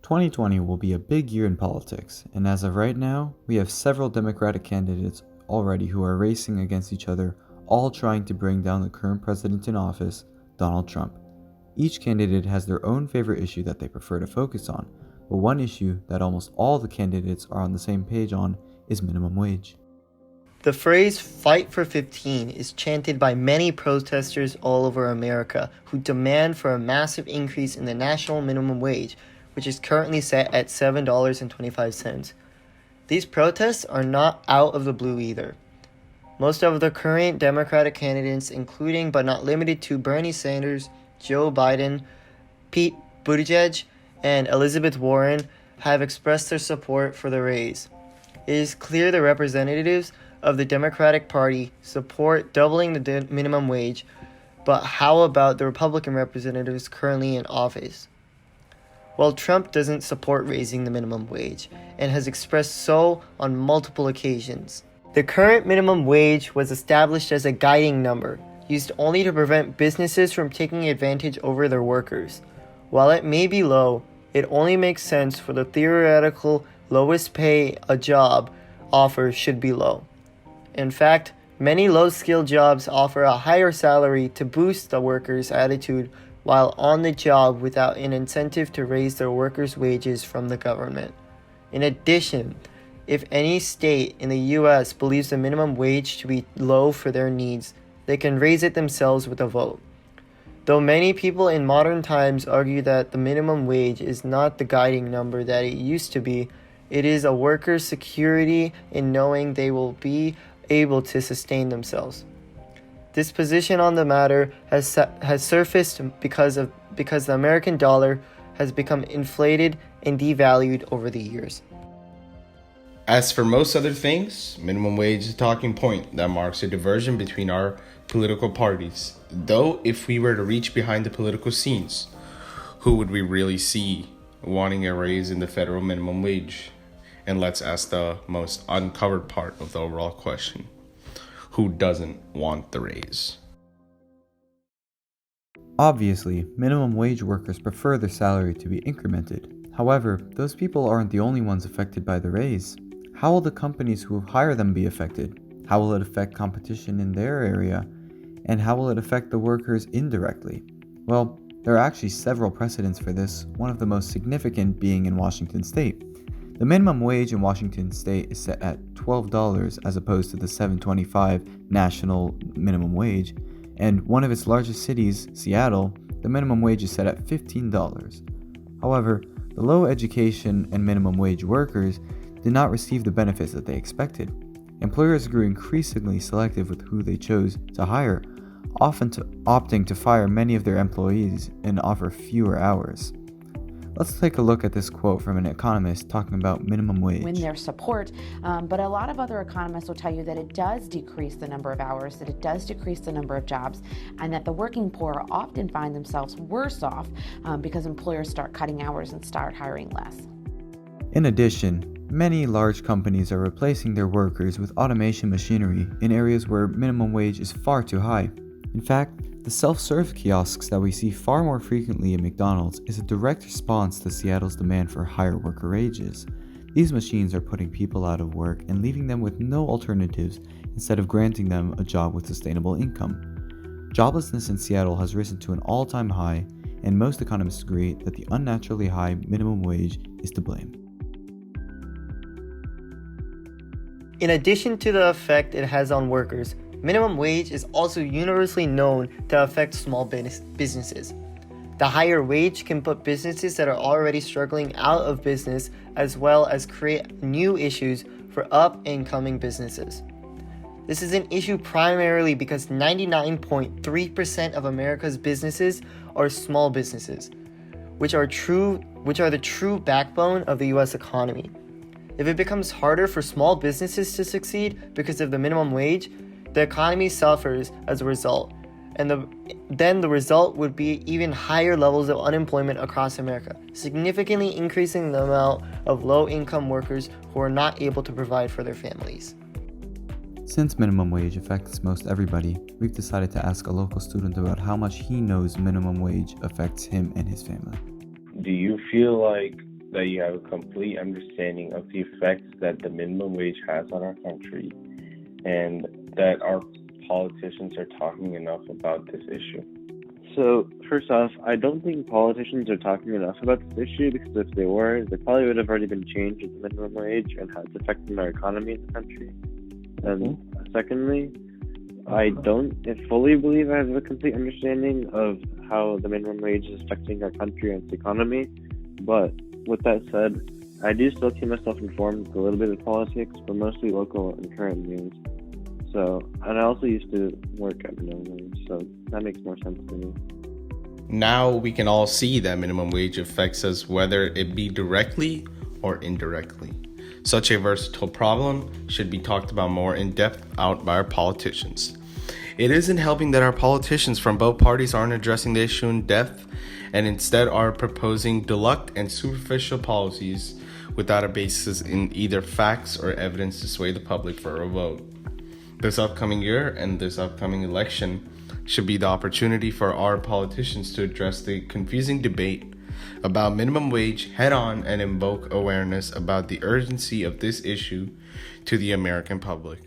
2020 will be a big year in politics, and as of right now, we have several Democratic candidates already who are racing against each other, all trying to bring down the current president in office, Donald Trump. Each candidate has their own favorite issue that they prefer to focus on, but one issue that almost all the candidates are on the same page on is minimum wage. The phrase "fight for 15" is chanted by many protesters all over America who demand for a massive increase in the national minimum wage, which is currently set at $7.25. These protests are not out of the blue either. Most of the current Democratic candidates, including but not limited to Bernie Sanders, Joe Biden, Pete Buttigieg, and Elizabeth Warren, have expressed their support for the raise. It is clear the representatives of the Democratic Party support doubling the minimum wage, but how about the Republican representatives currently in office? Well, Trump doesn't support raising the minimum wage and has expressed so on multiple occasions. The current minimum wage was established as a guiding number, used only to prevent businesses from taking advantage over their workers. While it may be low, it only makes sense for the theoretical lowest pay a job offers should be low. In fact, many low-skilled jobs offer a higher salary to boost the workers' attitude while on the job without an incentive to raise their workers' wages from the government. In addition, if any state in the U.S. believes the minimum wage to be low for their needs, they can raise it themselves with a vote. Though many people in modern times argue that the minimum wage is not the guiding number that it used to be, it is a worker's security in knowing they will be able to sustain themselves. This position on the matter has surfaced because the American dollar has become inflated and devalued over the years. As for most other things, minimum wage is a talking point that marks a diversion between our political parties. Though, if we were to reach behind the political scenes, who would we really see wanting a raise in the federal minimum wage? And let's ask the most uncovered part of the overall question. Who doesn't want the raise? Obviously, minimum wage workers prefer their salary to be incremented. However, those people aren't the only ones affected by the raise. How will the companies who hire them be affected? How will it affect competition in their area? And how will it affect the workers indirectly? Well, there are actually several precedents for this, one of the most significant being in Washington State. The minimum wage in Washington State is set at $12 as opposed to the $7.25 national minimum wage, and one of its largest cities, Seattle, the minimum wage is set at $15. However, the low education and minimum wage workers did not receive the benefits that they expected. Employers grew increasingly selective with who they chose to hire, often opting to fire many of their employees and offer fewer hours. Let's take a look at this quote from an economist talking about minimum wage. Win their support, but a lot of other economists will tell you that it does decrease the number of hours, that it does decrease the number of jobs, and that the working poor often find themselves worse off because employers start cutting hours and start hiring less. In addition, many large companies are replacing their workers with automation machinery in areas where minimum wage is far too high. In fact, the self-serve kiosks that we see far more frequently in McDonald's is a direct response to Seattle's demand for higher worker wages. These machines are putting people out of work and leaving them with no alternatives instead of granting them a job with sustainable income. Joblessness in Seattle has risen to an all-time high, and most economists agree that the unnaturally high minimum wage is to blame. In addition to the effect it has on workers, minimum wage is also universally known to affect small businesses. The higher wage can put businesses that are already struggling out of business, as well as create new issues for up-and-coming businesses. This is an issue primarily because 99.3% of America's businesses are small businesses, which are the true backbone of the US economy. If it becomes harder for small businesses to succeed because of the minimum wage, the economy suffers as a result, and then the result would be even higher levels of unemployment across America, significantly increasing the amount of low-income workers who are not able to provide for their families. Since minimum wage affects most everybody, we've decided to ask a local student about how much he knows minimum wage affects him and his family. Do you feel like that you have a complete understanding of the effects that the minimum wage has on our country, and that our politicians are talking enough about this issue? So, first off, I don't think politicians are talking enough about this issue, because if they were, there probably would have already been change in the minimum wage and how it's affecting our economy in the country. And secondly, I don't fully believe I have a complete understanding of how the minimum wage is affecting our country and its economy. But with that said, I do still keep myself informed with a little bit of politics, but mostly local and current news. So, and I also used to work at minimum wage, so that makes more sense to me. Now we can all see that minimum wage affects us, whether it be directly or indirectly. Such a versatile problem should be talked about more in depth out by our politicians. It isn't helping that our politicians from both parties aren't addressing the issue in depth and instead are proposing deluxe and superficial policies without a basis in either facts or evidence to sway the public for a vote. This upcoming year and this upcoming election should be the opportunity for our politicians to address the confusing debate about minimum wage head on and invoke awareness about the urgency of this issue to the American public.